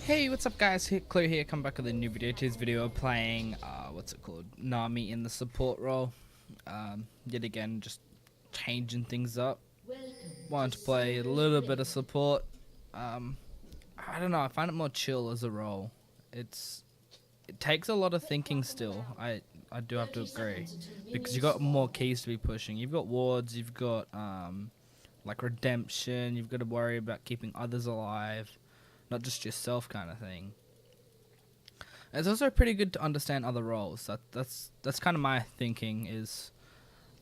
Hey, what's up guys? Clear here, come back with a new video. Today's video playing, what's it called? Nami in the support role. Yet again, just changing things up. Wanted to play a little bit of support. I don't know, I find it more chill as a role. It takes a lot of thinking still, I do have to agree. Because you got more keys to be pushing. You've got wards, you've got, like redemption, you've got to worry about keeping others alive. Not just yourself kind of thing. It's also pretty good to understand other roles. That's kind of my thinking, is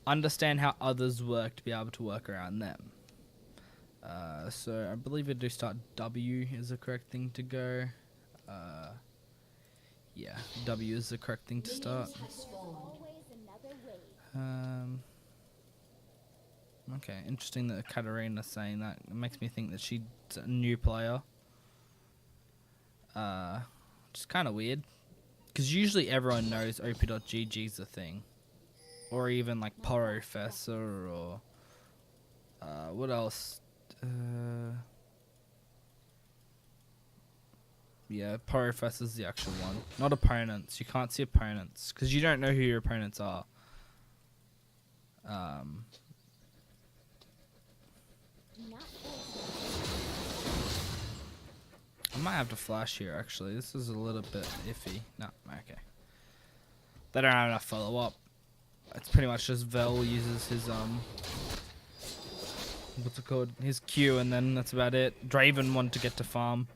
understand how others work to be able to work around them. So I believe we do start W is the correct thing to go. Yeah, W is the correct thing to start. Okay, interesting that Katarina's saying that. It makes me think that she's a new player. Just kind of weird, because usually everyone knows op.gg is a thing, or even like Professor, or what else? Yeah, Professor's the actual one, not opponents. You can't see opponents because you don't know who your opponents are. I might have to flash here, actually. This is a little bit iffy. No, okay. They don't have enough follow-up. It's pretty much just Vel uses his, what's it called? His Q, and then that's about it. Draven wanted to get to farm,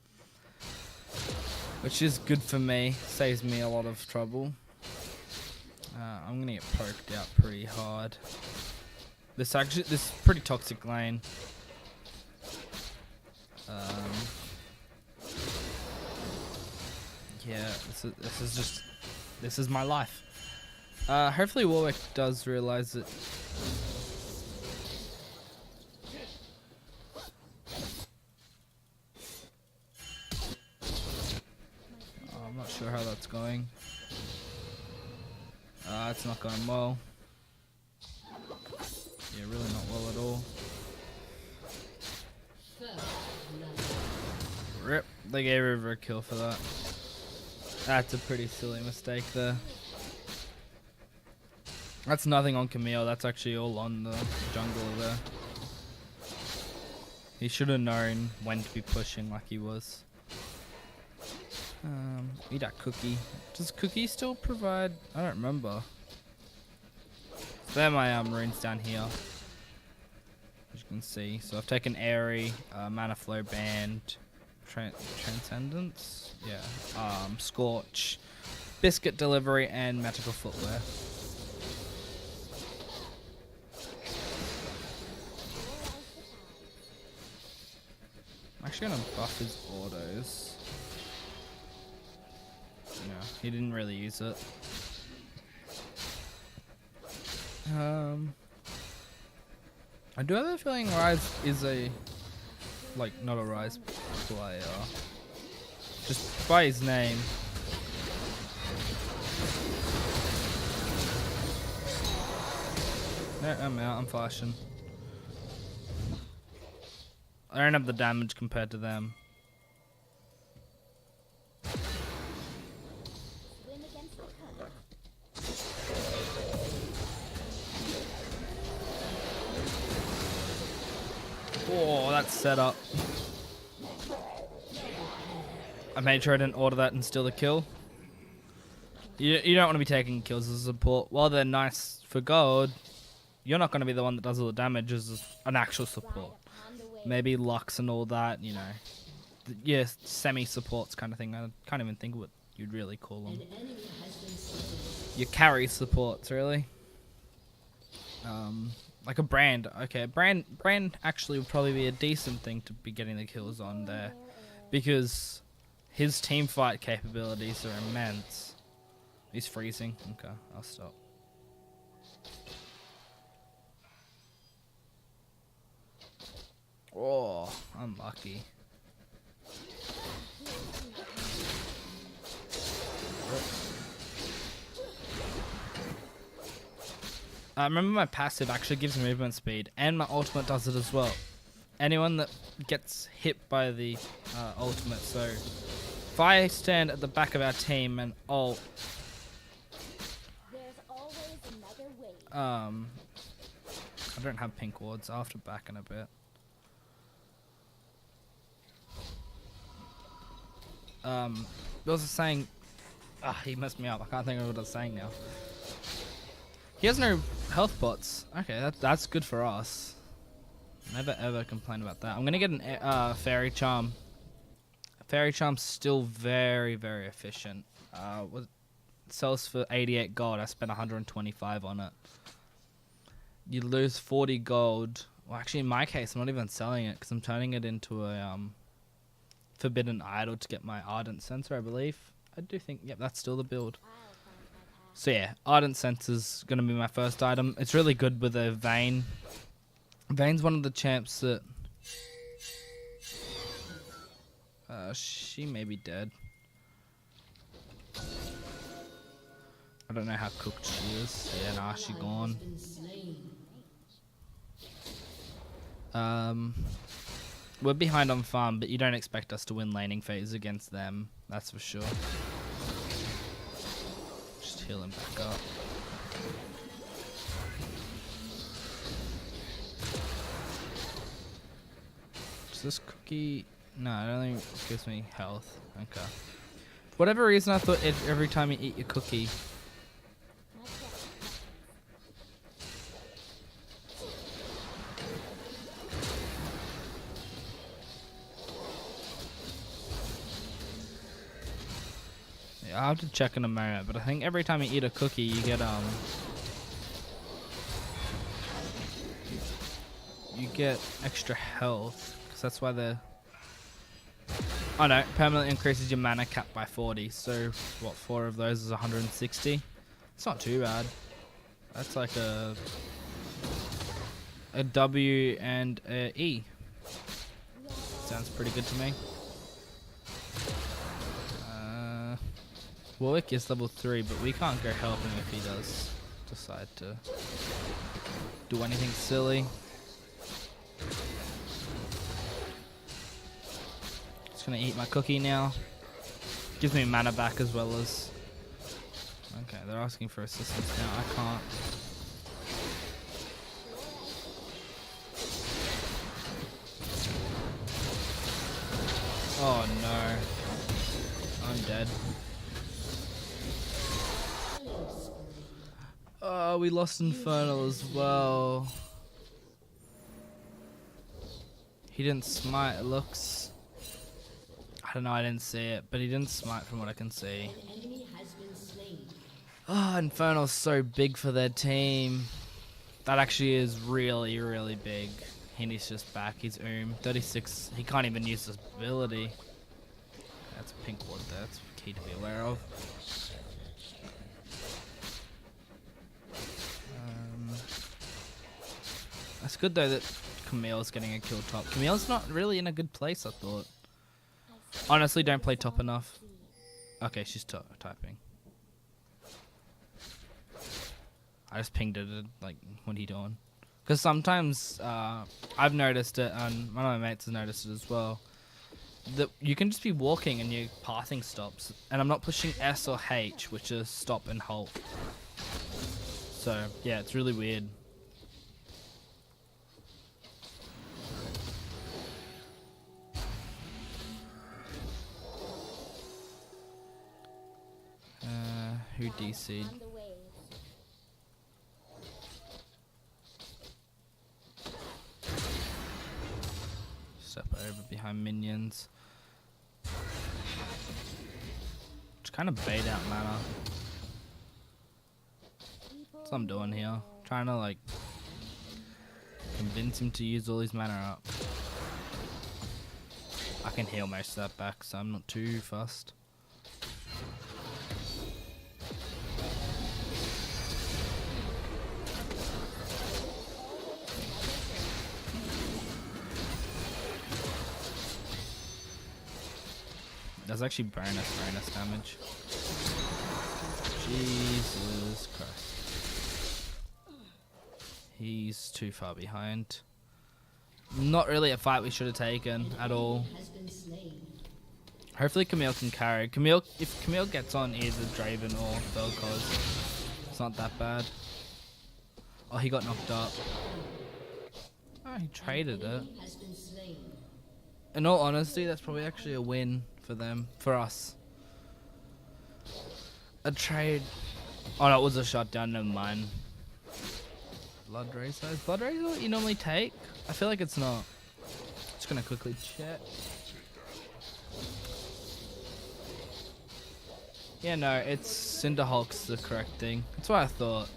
which is good for me. Saves me a lot of trouble. I'm gonna get poked out pretty hard. This is pretty toxic lane. Yeah, this is my life. Hopefully Warwick does realize it. I'm not sure how that's going. It's not going well. Yeah, really not well at all. Rip, they gave her a kill for that. That's a pretty silly mistake there. That's nothing on Camille, that's actually all on the jungler there. He should have known when to be pushing like he was. Eat that cookie. Does cookie still provide? I don't remember. There my runes down here, as you can see. So I've taken Airy, Mana Flow Band, Transcendence, yeah, Scorch, Biscuit Delivery, and Magical Footwear. I'm actually gonna buff his autos. No, he didn't really use it. I do have a feeling Rise is not a Rise player. Just by his name. No, I'm out, I'm flashing. I don't have the damage compared to them. Oh, that's set up. I made sure I didn't order that and steal the kill. You don't want to be taking kills as a support. While they're nice for gold, you're not going to be the one that does all the damage as an actual support. Maybe Lux and all that, you know. Yeah, semi-supports kind of thing. I can't even think of what you'd really call them. Your carry supports, really. Like a Brand. Okay, Brand actually would probably be a decent thing to be getting the kills on there, because his team fight capabilities are immense. He's freezing. Okay, I'll stop. Oh, unlucky. Remember my passive actually gives movement speed, and my ultimate does it as well. Anyone that gets hit by the ultimate, so If I stand at the back of our team and ult, I don't have pink wards. I'll have to back in a bit. What was I saying? He messed me up. I can't think of what I was saying now. He has no health pots. Okay, that's good for us. Never ever complain about that. I'm gonna get an fairy charm. Fairy charm's still very, very efficient. It sells for 88 gold. I spent 125 on it. You lose 40 gold. Well, actually, in my case, I'm not even selling it because I'm turning it into a forbidden idol to get my ardent sensor, I believe. I do think, yep, that's still the build. So yeah, ardent sensor's gonna be my first item. It's really good with a Vayne. Vayne's one of the champs that she may be dead. I don't know how cooked she is. Yeah, nah, she gone. We're behind on farm, but you don't expect us to win laning phase against them. That's for sure. Just heal him back up. Does this cookie... No, it only gives me health. Okay. For whatever reason, I thought every time you eat your cookie... Yeah, I'll have to check in a moment, but I think every time you eat a cookie, you get, you get extra health, because that's why they're... Oh no, permanently increases your mana cap by 40, so what, 4 of those is 160? It's not too bad. That's like a W and a E. Sounds pretty good to me. Warwick is level 3, but we can't go help him if he does decide to do anything silly. Just gonna eat my cookie now. Gives me mana back as well as... Okay, they're asking for assistance now. I can't. Oh no. I'm dead. Oh, we lost Infernal as well. He didn't smite, it looks... I don't know, I didn't see it, but he didn't smite from what I can see. Oh, Infernal's so big for their team. That actually is really, really big. Henny's just back, he's 36, he can't even use this ability. That's a pink ward there, that's key to be aware of. That's good though that Camille's getting a kill top. Camille's not really in a good place, I thought. Honestly, don't play top enough. Okay, she's typing. I just pinged it, like, what are you doing? Because sometimes, I've noticed it, and one of my mates has noticed it as well, that you can just be walking and your pathing stops. And I'm not pushing S or H, which is stop and halt. So, yeah, it's really weird. Who DC'd? Step over behind minions. Just kind of bait out mana. That's what I'm doing here. Trying to like convince him to use all his mana up. I can heal most of that back, so I'm not too fussed. That's actually bonus damage. Jesus Christ. He's too far behind. Not really a fight we should have taken at all. Hopefully Camille can carry. Camille, if Camille gets on either Draven or Vel'koz, it's not that bad. Oh, he got knocked up. Oh, he traded it. In all honesty, that's probably actually a win for them, for us. A trade. Oh, no, it was a shutdown. Never mind. Blood Racer. Is Blood Racer what you normally take? I feel like it's not. Just gonna quickly check. Yeah, no, it's Cinderhulk's the correct thing. That's what I thought.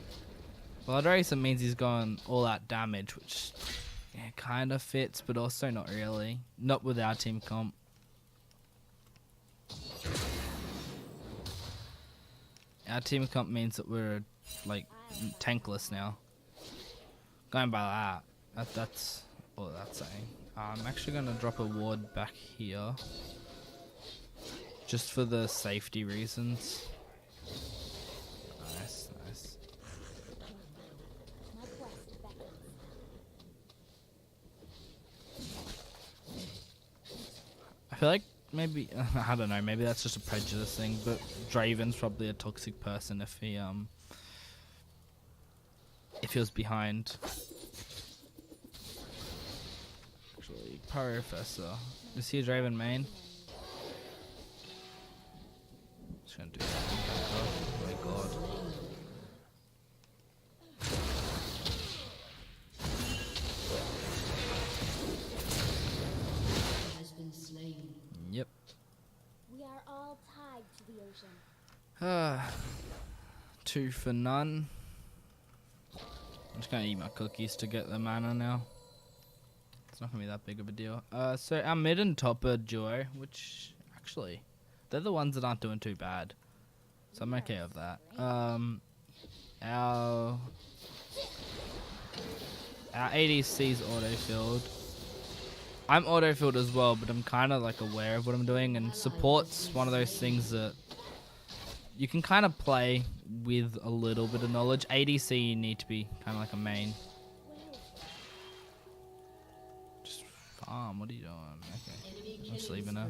Blood Racer means he's gone all out damage, which yeah, kind of fits, but also not really. Not with our team comp. Our team comp means that we're like tankless now. Going by that's all that's saying. I'm actually gonna drop a ward back here, just for the safety reasons. Nice, nice. I feel like maybe I don't know. Maybe that's just a prejudice thing, but Draven's probably a toxic person if he was behind. Actually, Professor. Is he a Draven main? Just gonna do that. Oh my god. Yep. We are all tied to the ocean. 2 for none. I'm just gonna eat my cookies to get the mana now. It's not gonna be that big of a deal. So our mid and top are duo, which actually they're the ones that aren't doing too bad, so I'm okay with that. Our ADC's auto-filled. I'm auto-filled as well, but I'm kind of like aware of what I'm doing, and support's one of those things that you can kind of play with a little bit of knowledge. ADC you need to be kind of like a main. Just farm, what are you doing? Okay, I'm just leaving her.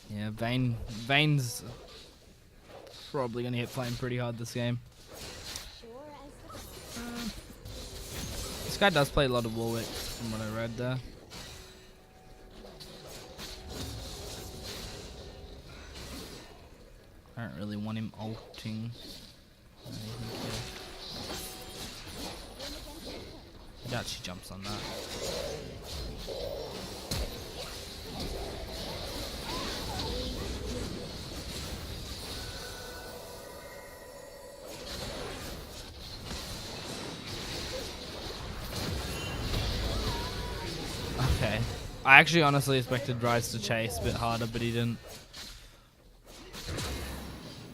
Yeah, Vayne's probably gonna hit flame pretty hard this game. This guy does play a lot of Warwick from what I read there. I don't really want him ulting. He actually jumps on that. Okay. I actually honestly expected Rise to chase a bit harder, but he didn't.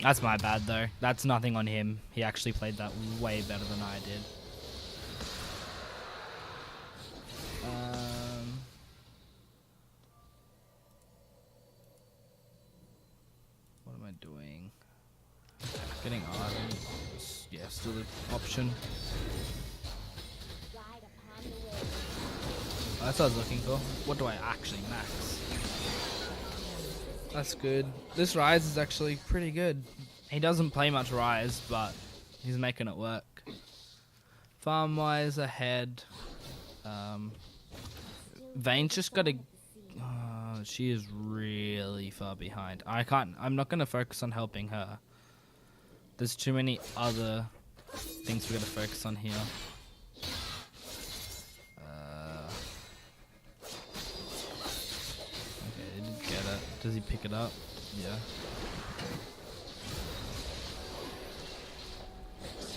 That's my bad though. That's nothing on him. He actually played that way better than I did. What am I doing? Getting iron. Yeah, still an option. That's what I was looking for. What do I actually max? That's good. This Rise is actually pretty good. He doesn't play much Rise, but he's making it work. Farm-wise, ahead. Vayne's just got to... she is really far behind. I'm not going to focus on helping her. There's too many other things we got to focus on here. Does he pick it up? Yeah.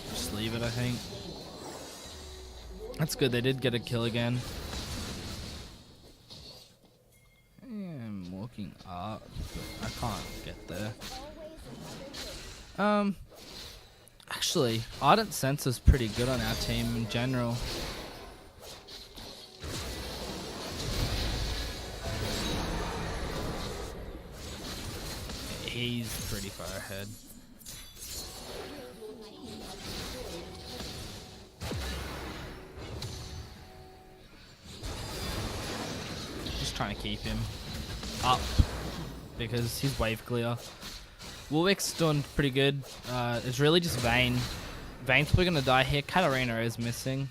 Just leave it, I think. That's good. They did get a kill again. I'm walking up, but I can't get there. Actually, Ardent Sense is pretty good on our team in general. He's pretty far ahead. trying to keep him up because he's wave clear. Warwick's doing pretty good. It's really just Vayne. Vayne's probably gonna die here. Katarina is missing.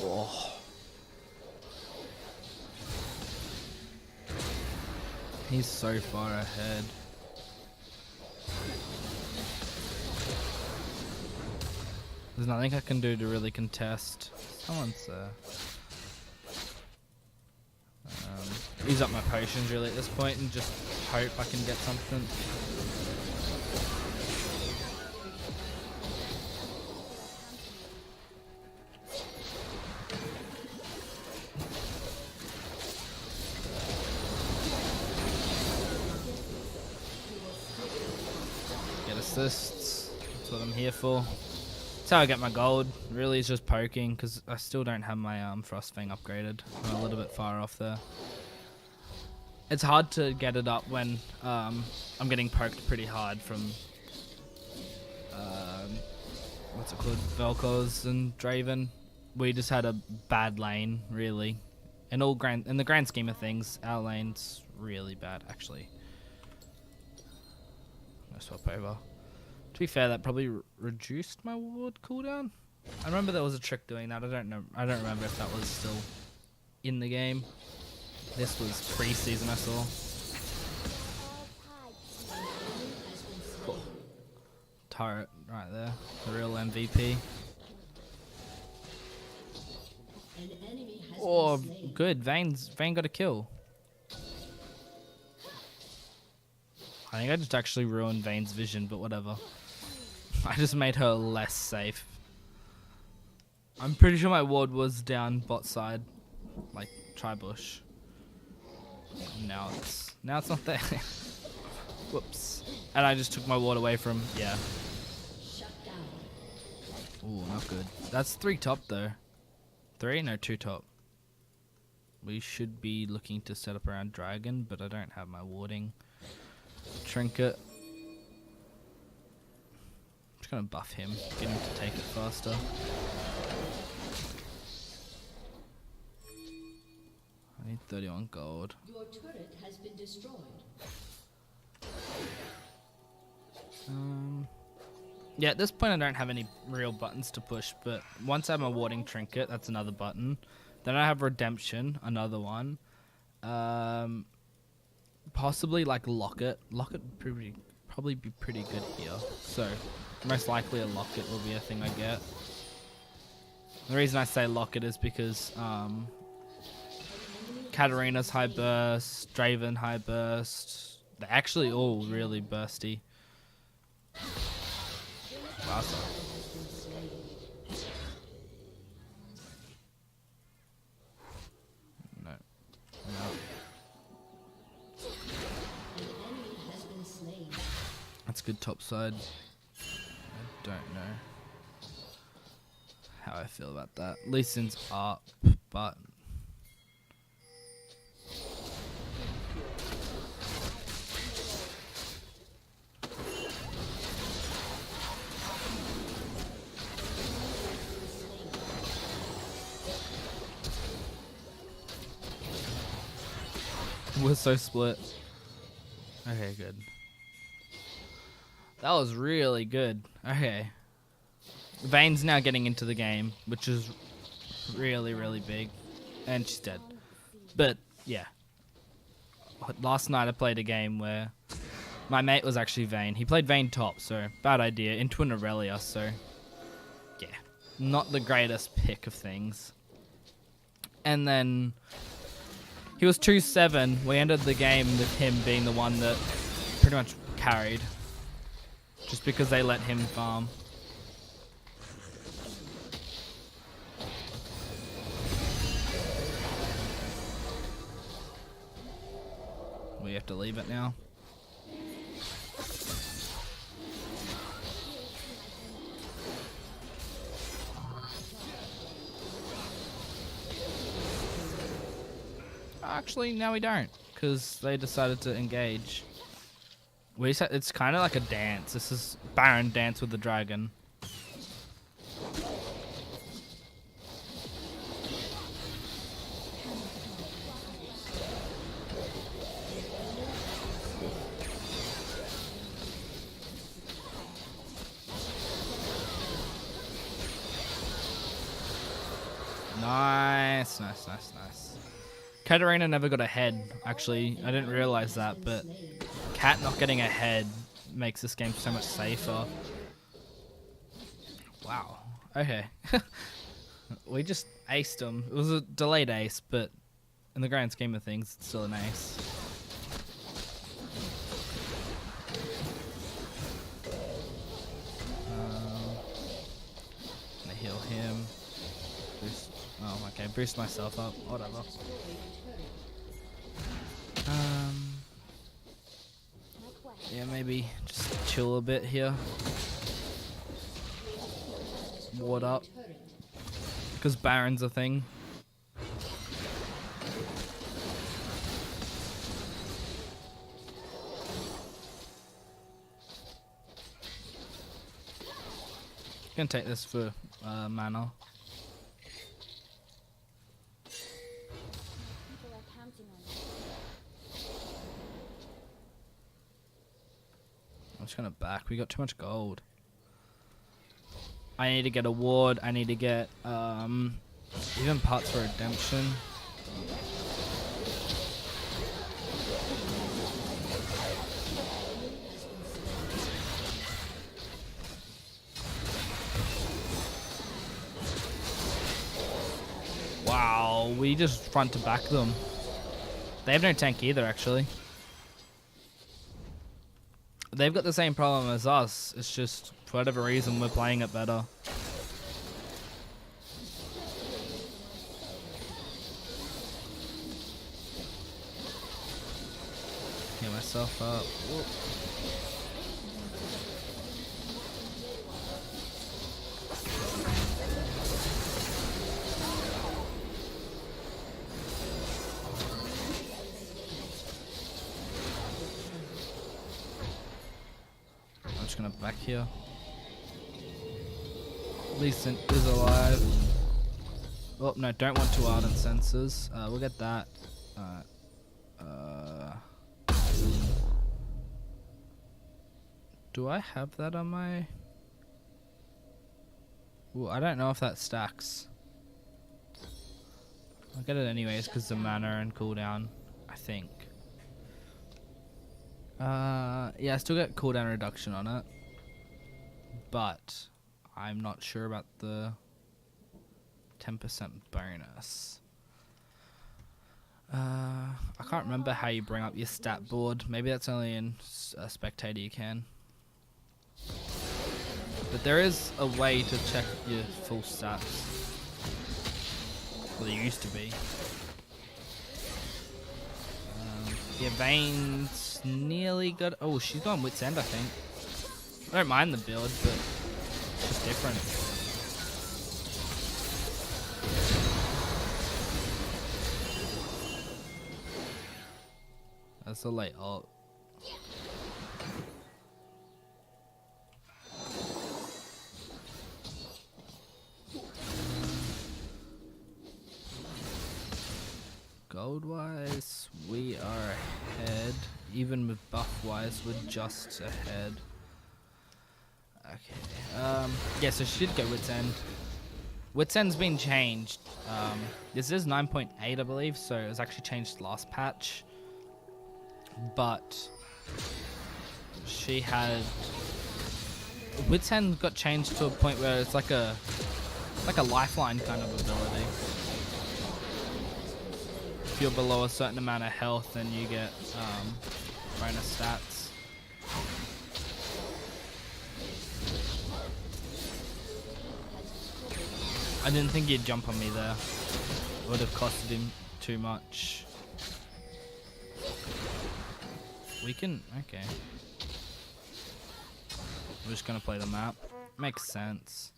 Oh. He's so far ahead. There's nothing I can do to really contest. Someone's there. Use up my potions really at this point and just hope I can get something. Get assists. That's what I'm here for. That's how I get my gold. Really, it's just poking because I still don't have my Frostfang upgraded. I'm a little bit far off there. It's hard to get it up when I'm getting poked pretty hard from what's it called, Vel'koz and Draven. We just had a bad lane, really. In the grand scheme of things, our lane's really bad, actually. I'm gonna swap over. To be fair, that probably reduced my ward cooldown. I remember there was a trick doing that. I don't know. I don't remember if that was still in the game. This was pre-season, I saw. Cool. Turret right there, the real MVP. Oh, good. Vayne got a kill. I think I just actually ruined Vayne's vision, but whatever. I just made her less safe. I'm pretty sure my ward was down bot side, like tri-bush. Now it's not there. Whoops. And I just took my ward away from, yeah. Ooh, not good. That's 3 top though. 3? No, 2 top. We should be looking to set up around dragon, but I don't have my warding trinket. I'm just gonna buff him, get him to take it faster. I need 31 gold. Your turret has been destroyed. Yeah, at this point I don't have any real buttons to push, but once I have a warding trinket, that's another button. Then I have redemption, another one. Possibly like locket. Locket would probably be pretty good here. So most likely a locket will be a thing I get. The reason I say locket is because Katarina's high burst, Draven high burst. They're actually all really bursty. Awesome. No. That's good top side. I don't know how I feel about that. Lee Sin's up, but we're so split. Okay, good. That was really good. Okay. Vayne's now getting into the game, which is really, really big. And she's dead. But, yeah. Last night I played a game where my mate was actually Vayne. He played Vayne top, so bad idea. Into an Aurelia, so yeah. Not the greatest pick of things. And then he was 2-7. We ended the game with him being the one that pretty much carried. Just because they let him farm. We have to leave it now. Actually, no we don't, because they decided to engage. It's kind of like a dance. This is Baron dance with the dragon. Nice. Katarina never got ahead, actually. I didn't realize that, but Kat not getting ahead makes this game so much safer. Wow. Okay. We just aced them. It was a delayed ace, but in the grand scheme of things, it's still an ace. Gonna heal him. Boost. Oh, okay. Boost myself up. Whatever. Yeah, maybe just chill a bit here. Ward up. Because Baron's a thing. Gonna take this for mana. People are counting on you. I'm just gonna back. We got too much gold. I need to get a ward. I need to get even parts for redemption. Wow, we just front to back them. They have no tank either, actually. They've got the same problem as us. It's just, for whatever reason, we're playing it better. Get myself up. Whoop. I'm just gonna back here. Leeson is alive. Oh no, don't want 2 ardent sensors. We'll get that. Do I have that on my? Ooh, I don't know if that stacks. I'll get it anyways because the mana and cooldown, I think. Yeah, I still get cooldown reduction on it, but I'm not sure about the 10% bonus. I can't remember how you bring up your stat board. Maybe that's only in Spectator you can. But there is a way to check your full stats. Well, there used to be. Yeah, Vayne's nearly got. Oh, she's gone Wit's End, I think. I don't mind the build, but it's just different. That's a late ult. Gold wise, we are ahead. Even with buff wise, we're just ahead. Okay. Yeah, so she did go Wit's End. Wit's End's been changed. This is 9.8, I believe, so it was actually changed last patch. But she had Wit's End got changed to a point where it's like a lifeline kind of ability. If you're below a certain amount of health, then you get bonus stats. I didn't think he'd jump on me there. It would have costed him too much. We can, okay. We're just gonna play the map. Makes sense.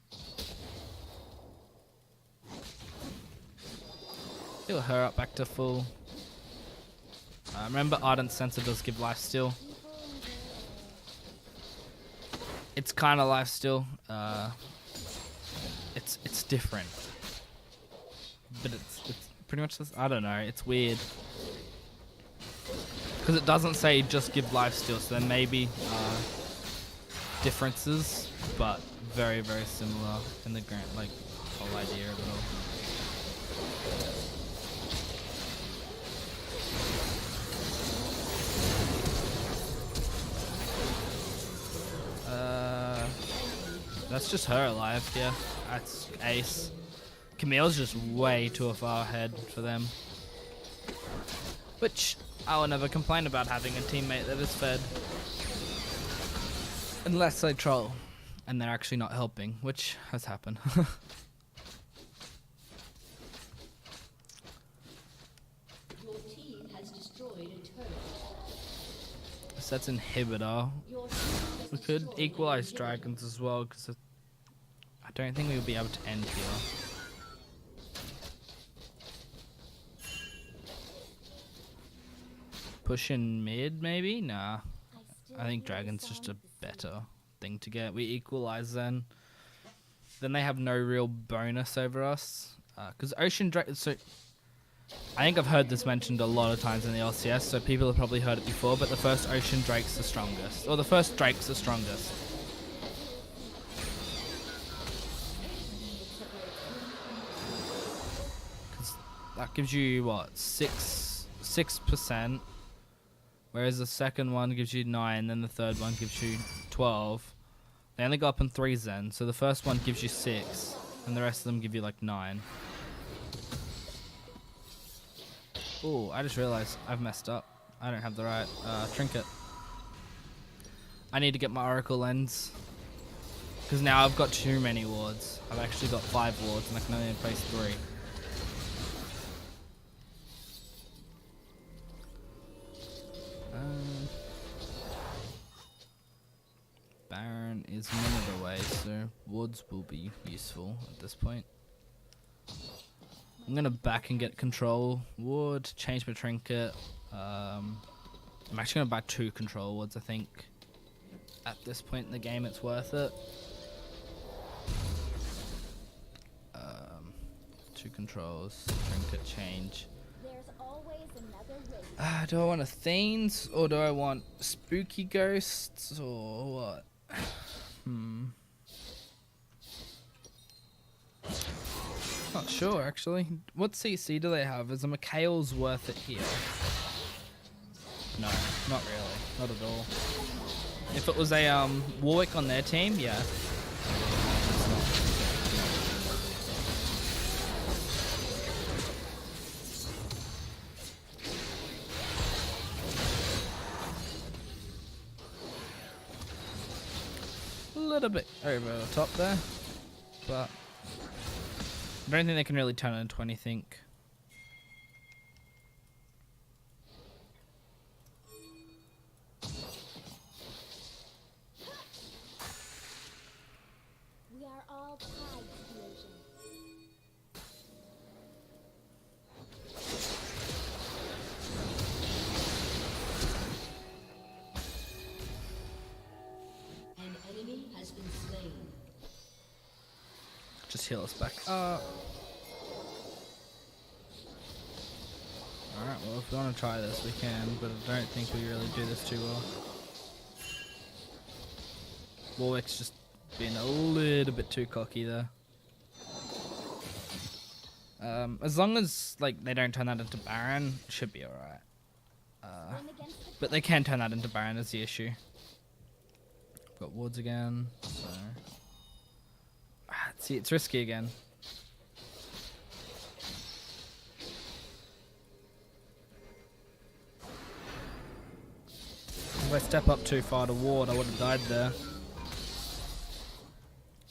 Heal her up back to full. Remember, Ardent Sensor does give life steal. It's kind of life steal. It's different, but it's pretty much this. I don't know. It's weird because it doesn't say just give life steal, so there may be differences, but very very similar in the grand whole idea of it all. That's just her alive, yeah. That's ace. Camille's just way too far ahead for them. Which, I will never complain about having a teammate that is fed. Unless they troll, and they're actually not helping, which has happened. Your team has destroyed a turret. So that's inhibitor. Your team has We could destroyed equalize an inhibitor. dragons as well, because I don't think we'll be able to end here. Push in mid, maybe? Nah. I think dragon's just a better thing to get. We equalize then. Then they have no real bonus over us. Because ocean dragon... So, I think I've heard this mentioned a lot of times in the LCS, so people have probably heard it before, but the first ocean drake's the strongest. Or the first drake's the strongest. That gives you what, 6%, whereas the second one gives you 9, then the third one gives you 12. They only go up in 3s then, so the first one gives you 6, and the rest of them give you like 9. Oh, I just realized I've messed up. I don't have the right trinket. I need to get my oracle lens, because now I've got too many wards. I've actually got 5 wards and I can only place 3. Baron is minute away, so wards will be useful at this point. I'm gonna back and get control ward, change my trinket. I'm actually gonna buy 2 control wards, I think. At this point in the game, it's worth it. 2 controls, trinket change. There's always another way. Do I want a Thanes or do I want spooky ghosts or what? Not sure actually. What CC do they have? Is a Mikhail's worth it here? No, not really. Not at all. If it was a Warwick on their team, yeah. A little bit over the top there, but I don't think they can really turn it into anything. We are all tied to the ocean. An enemy has been slain. Just heal us back up. Alright, well if we want to try this we can, but I don't think we really do this too well. Warwick's just being a little bit too cocky there. As long as like they don't turn that into Baron, it should be alright. Swim against the But they can turn that into Baron is the issue. Got wards again, so... See, it's risky again. If I step up too far to ward, I would have died there.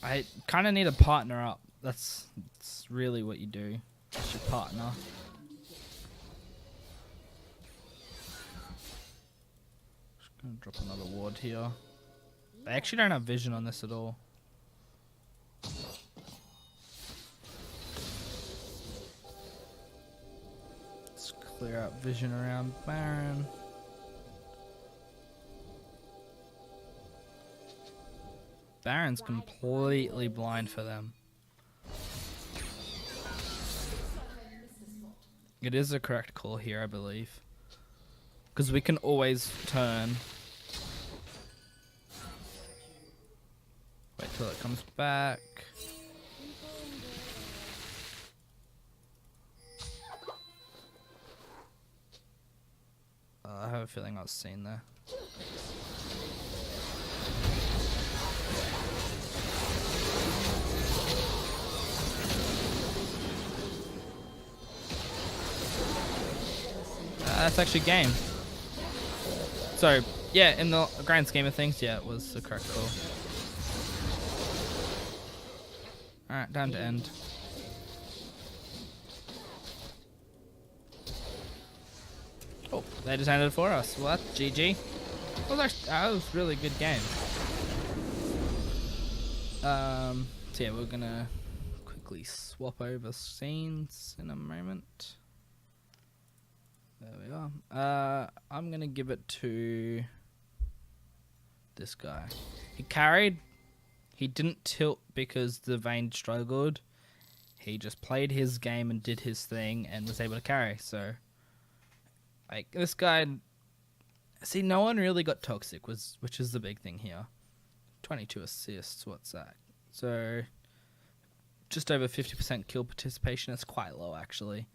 I kind of need a partner up. That's really what you do. It's your partner. Just gonna drop another ward here. They actually don't have vision on this at all. Let's clear out vision around Baron. Baron's completely blind for them. It is a correct call here, I believe. Because we can always turn. Wait till it comes back. I have a feeling I was seen there. That's actually game. So, yeah, in the grand scheme of things, yeah, it was the correct call. Alright, down to end. Oh, they just ended it for us. What? GG? That was a really good game. So yeah, we're gonna quickly swap over scenes in a moment. There we are. I'm gonna give it to this guy. He carried. He didn't tilt because the Vayne struggled. He just played his game and did his thing and was able to carry. So, like, this guy... See, no one really got toxic, which is the big thing here. 22 assists, what's that? So, just over 50% kill participation. It's quite low, actually.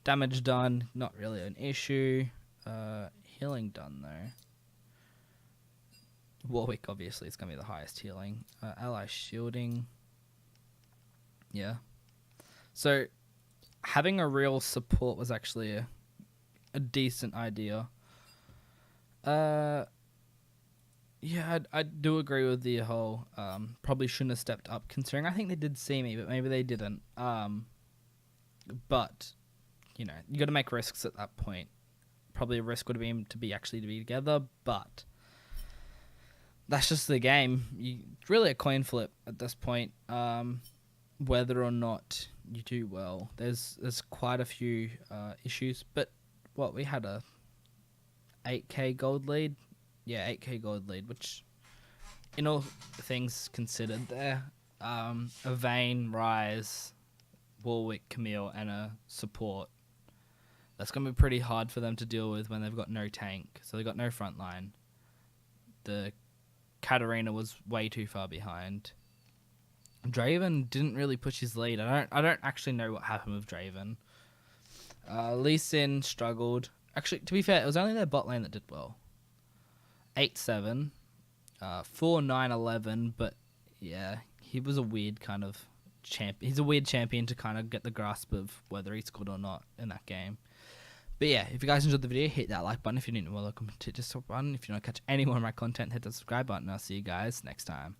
Damage done, not really an issue. Healing done, though. Warwick, obviously, is going to be the highest healing. Ally shielding. Yeah. So, having a real support was actually a decent idea. Yeah, I do agree with the whole, probably shouldn't have stepped up, considering I think they did see me, but maybe they didn't. But, you know, you got to make risks at that point. Probably a risk would have been to be together, but that's just the game. It's really a coin flip at this point, whether or not you do well. There's quite a few issues, but what, we had a 8k gold lead? Yeah, 8k gold lead, which, in all things considered there, a Vayne, Rise, Warwick, Camille, and a support. That's going to be pretty hard for them to deal with when they've got no tank. So they've got no front line. The Katarina was way too far behind. Draven didn't really push his lead. I don't actually know what happened with Draven. Lee Sin struggled. Actually, to be fair, it was only their bot lane that did well. 8-7, 4-9-11, but yeah, he was a weird kind of champion. He's a weird champion to kind of get the grasp of whether he's good or not in that game. But yeah, if you guys enjoyed the video, hit that like button. If you're new, welcome to the button. If you want to catch any more of my content, hit the subscribe button. I'll see you guys next time.